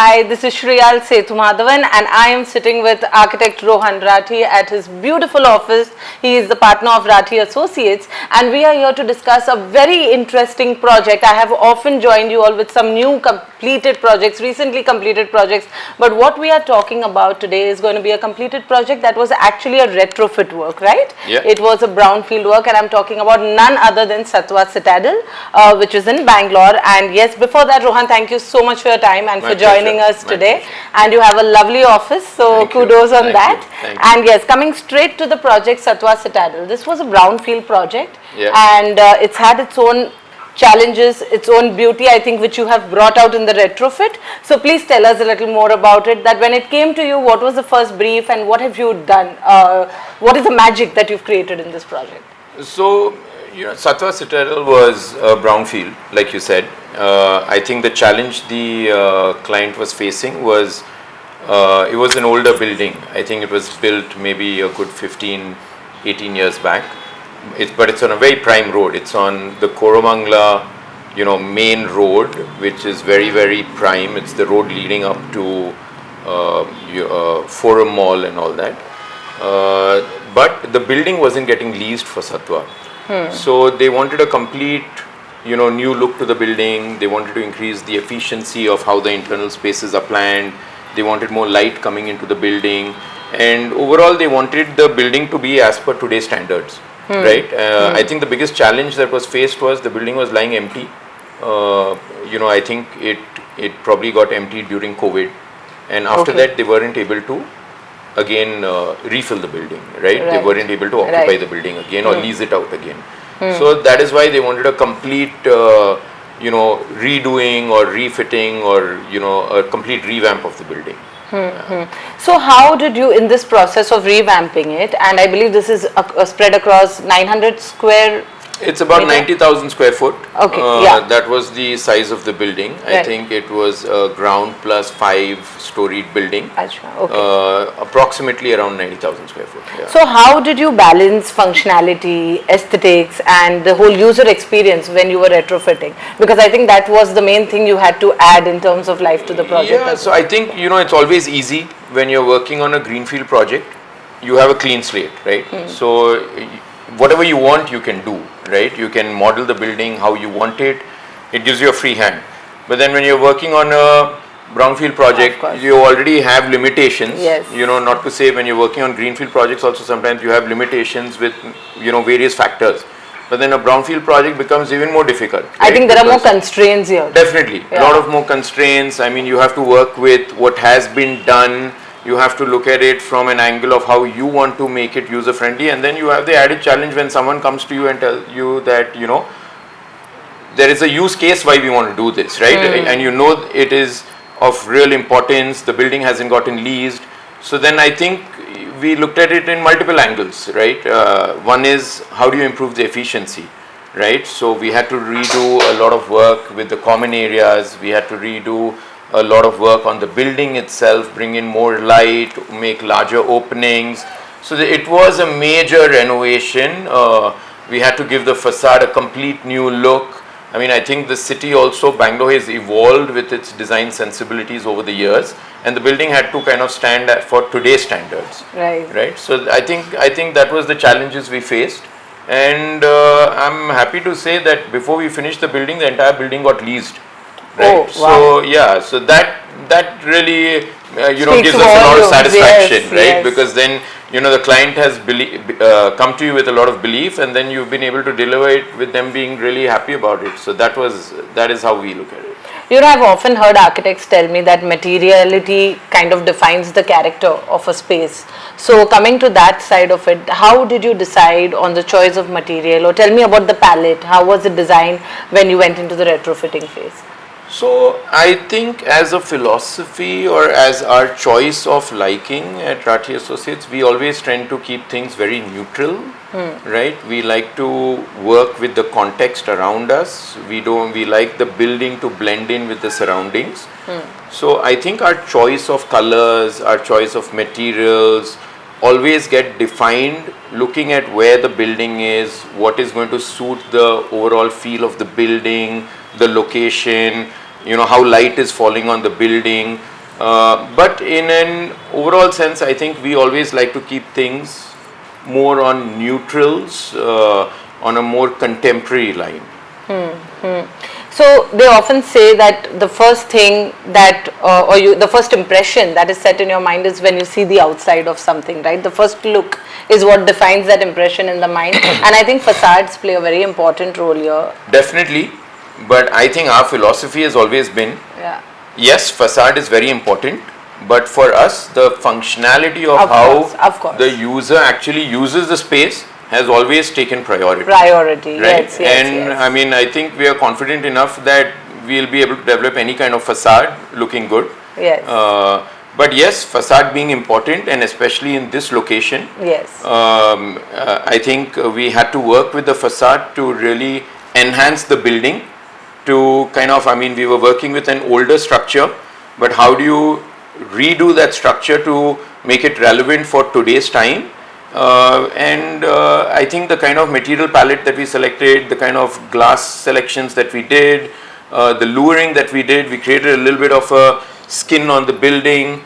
Hi, this is Shriyal Sethumadhavan and I am sitting with architect Rohan Rathi at his beautiful office. He is the partner of Rathi Associates and we are here to discuss a very interesting project. I have often joined you all with some new completed projects, recently completed projects, but what we are talking about today is going to be a completed project that was actually a retrofit work, right? Yeah. It was a brownfield work and I'm talking about none other than Sattva Citadel, which is in Bangalore. And yes, before that, Rohan, thank you so much for your time and for joining us today. And you have a lovely office, so kudos on that. And yes, coming straight to the project Sattva Citadel, this was a brownfield project and it's had its own challenges, its own beauty, I think, which you have brought out in the retrofit. So please tell us a little more about it, that when it came to you, what was the first brief and what have you done? What is the magic that you've created in this project? So, Sattva Citadel was a brownfield, like you said. I think the challenge the client was facing was, it was an older building. I think it was built maybe a good 15, 18 years back. But it's on a very prime road. It's on the Koramangala, main road, which is very, very prime. It's the road leading up to Forum Mall and all that. But the building wasn't getting leased for Sattva. So they wanted a complete, new look to the building. They wanted to increase the efficiency of how the internal spaces are planned. They wanted more light coming into the building. And overall, they wanted the building to be as per today's standards. Right? I think the biggest challenge that was faced was the building was lying empty. I think it probably got emptied during COVID. And after that, they weren't able to again refill the building, right? They weren't able to occupy the building again or lease it out again. So that is why they wanted a complete, redoing or refitting or, a complete revamp of the building. So how did you, in this process of revamping it, and I believe this is spread across 900 square It's about 90,000 square foot. Okay, That was the size of the building. I think it was a ground plus 5-storied building. Approximately around 90,000 square foot. Yeah. So how did you balance functionality, aesthetics and the whole user experience when you were retrofitting? Because I think that was the main thing you had to add in terms of life to the project. Yeah, so I think, it's always easy when you're working on a greenfield project. You have a clean slate, right? So whatever you want, you can do, right? You can model the building how you want it. It gives you a free hand. But then when you're working on a brownfield project, you already have limitations. Not to say when you're working on greenfield projects also sometimes you have limitations with, various factors. But then a brownfield project becomes even more difficult. Right? I think there are more constraints here. Definitely. A lot of more constraints. I mean, you have to work with what has been done. You have to look at it from an angle of how you want to make it user friendly, and then you have the added challenge when someone comes to you and tells you that there is a use case why we want to do this, right? And it is of real importance. The building hasn't gotten leased, so then I think we looked at it in multiple angles, right? One is how do you improve the efficiency, right? So we had to redo a lot of work with the common areas. We had to redo a lot of work on the building itself, bring in more light, make larger openings. So it was a major renovation. We had to give the facade a complete new look. I mean, I think the city also, Bangalore, has evolved with its design sensibilities over the years, and the building had to kind of stand for today's standards. Right. So I think that was the challenges we faced, and I'm happy to say that before we finished the building, the entire building got leased. Right. So that really gives us a lot of satisfaction, right? Because then the client has come to you with a lot of belief, and then you've been able to deliver it with them being really happy about it. So that is how we look at it. I've often heard architects tell me that materiality kind of defines the character of a space. So coming to that side of it, how did you decide on the choice of material, or tell me about the palette? How was it designed when you went into the retrofitting phase? So I think as a philosophy or as our choice of liking at Rathi Associates, we always tend to keep things very neutral, right? We like to work with the context around us. We like the building to blend in with the surroundings. So I think our choice of colors, our choice of materials always get defined looking at where the building is, what is going to suit the overall feel of the building, the location, how light is falling on the building. But in an overall sense, I think we always like to keep things more on neutrals, on a more contemporary line. So they often say that the first thing that, the first impression that is set in your mind is when you see the outside of something, right? The first look is what defines that impression in the mind. And I think facades play a very important role here. Definitely, but I think our philosophy has always been, yes, facade is very important, but for us, the functionality of how the user actually uses the space has always taken priority. Right? Yes, and I mean, I think we are confident enough that we'll be able to develop any kind of facade looking good. Yes. But yes, facade being important, and especially in this location. Yes. I think we had to work with the facade to really enhance the building. To kind of, I mean, we were working with an older structure, but how do you redo that structure to make it relevant for today's time? And I think the kind of material palette that we selected, the kind of glass selections that we did, the luring that we did, we created a little bit of a skin on the building.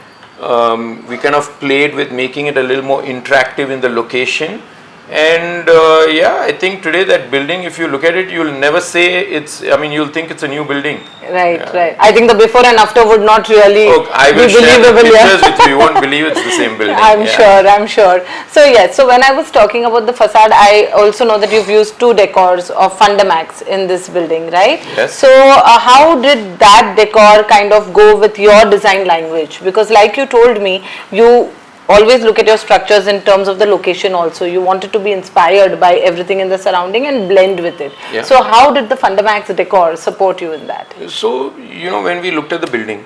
We kind of played with making it a little more interactive in the location. And I think today that building, if you look at it, you'll never say you'll think it's a new building. Right. I think the before and after would not really I will be share believable. The pictures with you. You won't believe it's the same building. I'm sure. So yes, so when I was talking about the facade, I also know that you've used 2 decors of Fundermax in this building, right? Yes. So how did that decor kind of go with your design language? Because like you told me, you always look at your structures in terms of the location also. You wanted to be inspired by everything in the surrounding and blend with it. Yeah. So how did the Fundermax decor support you in that? So, when we looked at the building,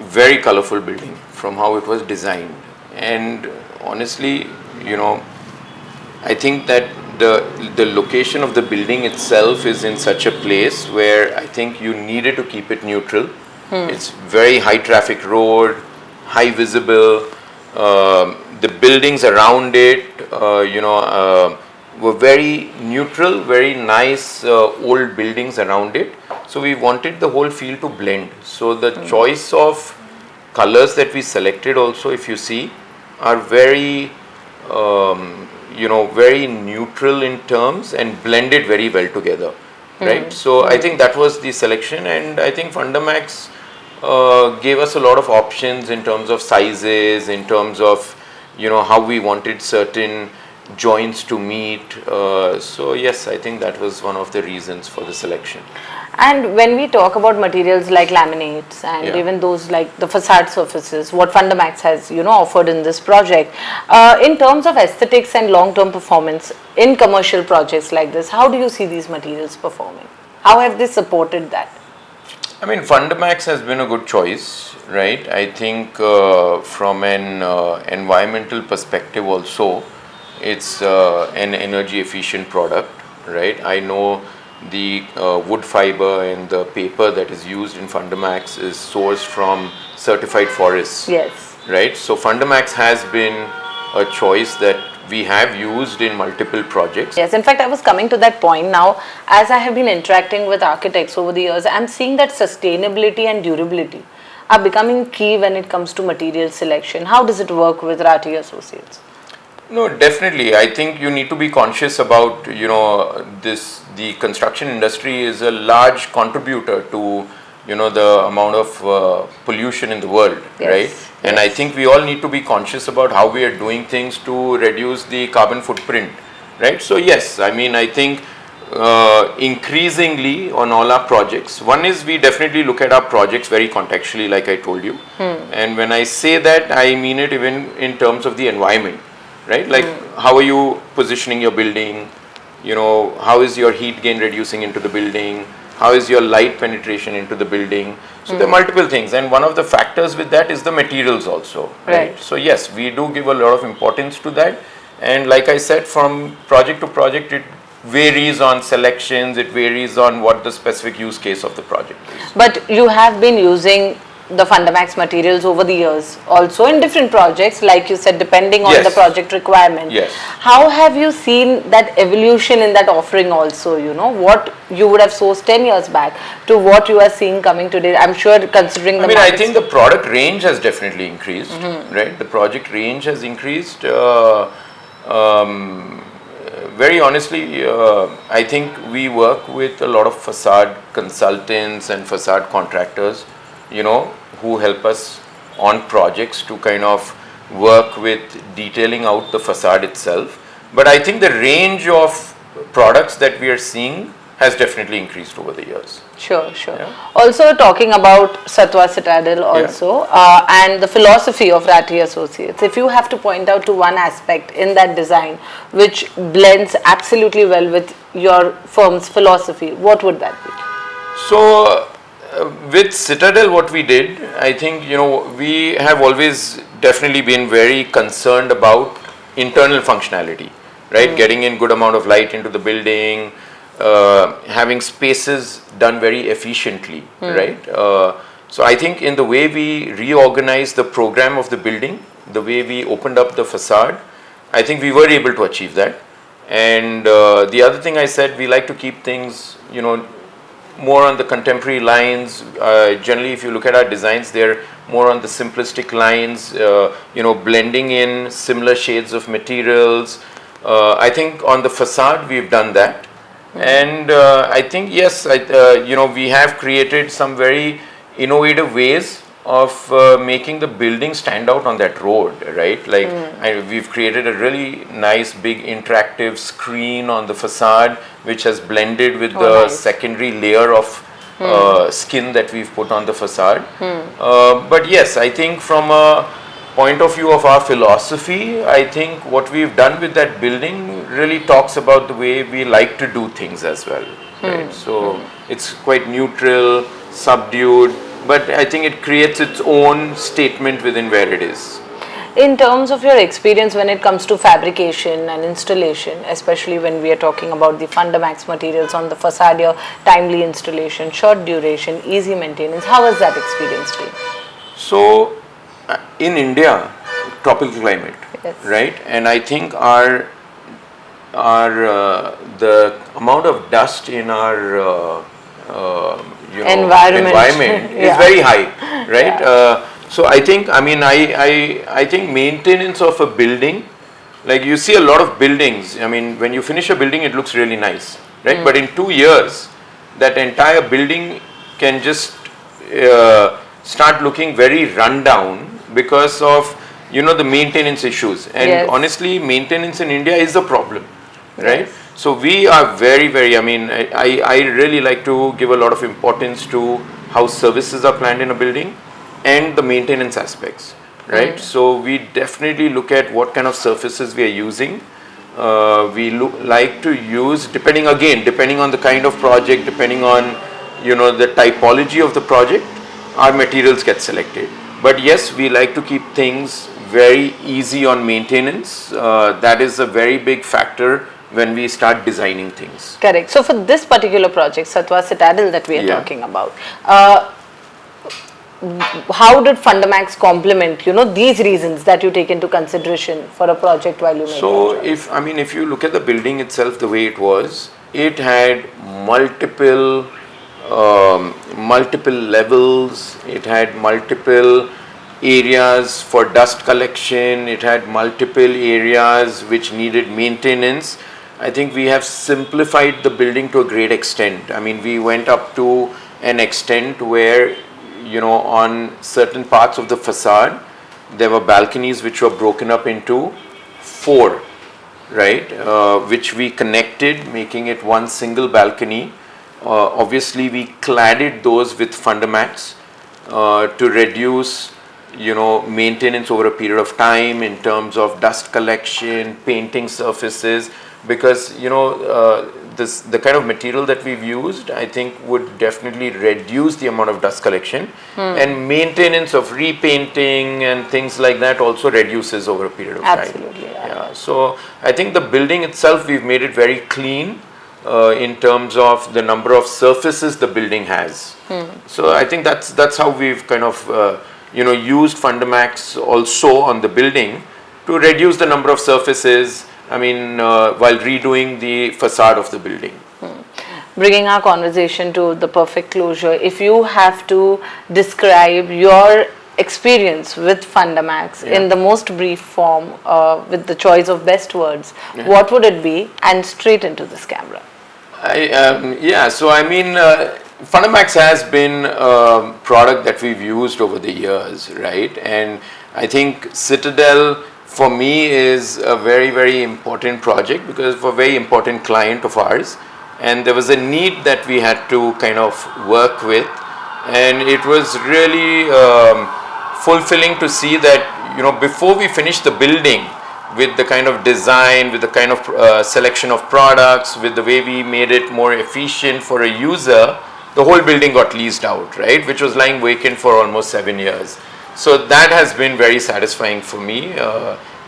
very colorful building from how it was designed. And honestly, I think that the location of the building itself is in such a place where I think you needed to keep it neutral. It's very high traffic road, high visible. The buildings around it, were very neutral, very nice old buildings around it. So we wanted the whole feel to blend. So the choice of colors that we selected also, if you see, are very, very neutral in terms and blended very well together, right? So I think that was the selection, and I think Fundermax gave us a lot of options in terms of sizes, in terms of how we wanted certain joints to meet. So yes, I think that was one of the reasons for the selection. And when we talk about materials like laminates and even those like the facade surfaces, what Fundermax has offered in this project, in terms of aesthetics and long-term performance in commercial projects like this, how do you see these materials performing? How have they supported that? I mean, Fundermax has been a good choice, right? I think from an environmental perspective also, it's an energy efficient product, right? I know the wood fiber and the paper that is used in Fundermax is sourced from certified forests. Yes. Right? So Fundermax has been a choice that we have used in multiple projects. Yes, in fact, I was coming to that point now. As I have been interacting with architects over the years, I'm seeing that sustainability and durability are becoming key when it comes to material selection. How does it work with Rathi Associates? No, definitely. I think you need to be conscious about, the construction industry is a large contributor to, the amount of pollution in the world, right? And I think we all need to be conscious about how we are doing things to reduce the carbon footprint, right? So yes, I mean, I think increasingly on all our projects, one is we definitely look at our projects very contextually, like I told you. And when I say that, I mean it even in terms of the environment, right? Like how are you positioning your building? How is your heat gain reducing into the building? How is your light penetration into the building? So there are multiple things, and one of the factors with that is the materials also, right? So yes, we do give a lot of importance to that, and like I said, from project to project it varies on selections, it varies on what the specific use case of the project is. But you have been using the Fundermax materials over the years, also in different projects, like you said, depending on Yes. the project requirement. Yes. How have you seen that evolution in that offering also, you know, what you would have sourced 10 years back to what you are seeing coming today? I'm sure considering the I markets- think the product range has definitely increased, right? The project range has increased. Very honestly, I think we work with a lot of facade consultants and facade contractors, you know, who help us on projects to kind of work with detailing out the facade itself. But I think the range of products that we are seeing has definitely increased over the years. Sure, sure. Yeah. Also talking about Sattva Citadel also, and the philosophy of Rathi Associates. If you have to point out to one aspect in that design which blends absolutely well with your firm's philosophy, what would that be? So, with Citadel, what we did, I think, you know, we have always definitely been very concerned about internal functionality, right? Getting in good amount of light into the building, having spaces done very efficiently, right? So I think in the way we reorganized the program of the building, the way we opened up the facade, I think we were able to achieve that. And the other thing I said, we like to keep things, you know, more on the contemporary lines. Generally, if you look at our designs, they're more on the simplistic lines, you know, blending in similar shades of materials. I think on the facade, we've done that. And I think, yes, you know, we have created some very innovative ways of making the building stand out on that road, right? Like we've created a really nice big interactive screen on the facade, which has blended with the nice. secondary layer of skin that we've put on the facade. But yes, I think from a point of view of our philosophy, I think what we've done with that building really talks about the way we like to do things as well. Right? So it's quite neutral, subdued, but I think it creates its own statement within where it is. In terms of your experience when it comes to fabrication and installation, especially when we are talking about the Fundermax materials on the facade, your timely installation, short duration, easy maintenance, how has that experience been? So in India, tropical climate, Yes. right? And I think the amount of dust in our you know, environment is very high, right? So I think, I mean, I think maintenance of a building, like you see a lot of buildings, I mean, when you finish a building, it looks really nice, right? But in 2 years, that entire building can just start looking very rundown because of, you know, the maintenance issues. And honestly, maintenance in India is a problem, right? So we are very, I mean, I really like to give a lot of importance to how services are planned in a building and the maintenance aspects, right? So we definitely look at what kind of surfaces we are using. We like to use, depending on the kind of project, depending on, you know, the typology of the project, our materials get selected. But yes, we like to keep things very easy on maintenance. That is a very big factor when we start designing things. Correct. So for this particular project, Sattva Citadel that we are talking about, how did Fundermax complement, you know, these reasons that you take into consideration for a project while you make So if you look at the building itself, the way it was, it had multiple levels, it had multiple areas for dust collection, it had multiple areas which needed maintenance. I think we have simplified the building to a great extent. I mean, we went up to an extent where, you know, on certain parts of the facade, there were balconies which were broken up into 4, right? Which we connected, making it one single balcony. Obviously, we cladded those with Fundermax to reduce, you know, maintenance over a period of time in terms of dust collection, painting surfaces, because, you know, the kind of material that we've used, I think would definitely reduce the amount of dust collection, and maintenance of repainting and things like that also reduces over a period of time. Absolutely. Yeah. So I think the building itself, we've made it very clean. in terms of the number of surfaces the building has. So I think that's how we've kind of used Fundermax also on the building to reduce the number of surfaces. I mean, while redoing the facade of the building. Bringing our conversation to the perfect closure, if you have to describe your experience with Fundermax in the most brief form, with the choice of best words, what would it be? And straight into this camera. So I mean, Fundermax has been a product that we've used over the years, right? And I think Citadel for me is a very, very important project because for a very important client of ours, and there was a need that we had to kind of work with, and it was really fulfilling to see that before we finished the building, with the kind of design, with the kind of selection of products, with the way we made it more efficient for a user, the whole building got leased out, right, which was lying vacant for almost 7 years. So that has been very satisfying for me,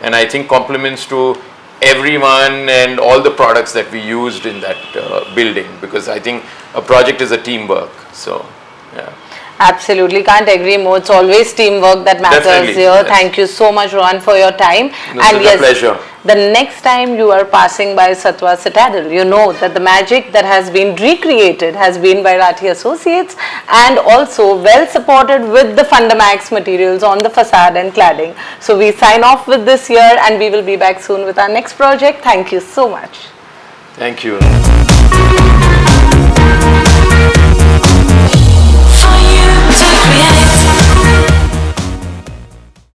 and I think compliments to everyone and all the products that we used in that building, because I think a project is a teamwork. So, yeah. Absolutely, can't agree more. It's always teamwork that matters. Definitely, here. yes. Thank you so much, Rohan, for your time. It's a pleasure. The next time you are passing by Sattva Citadel, you know that the magic that has been recreated has been by Rathi Associates, and also well supported with the Fundermax materials on the facade and cladding. So we sign off with this here, and we will be back soon with our next project. Thank you so much. Thank you. For you to create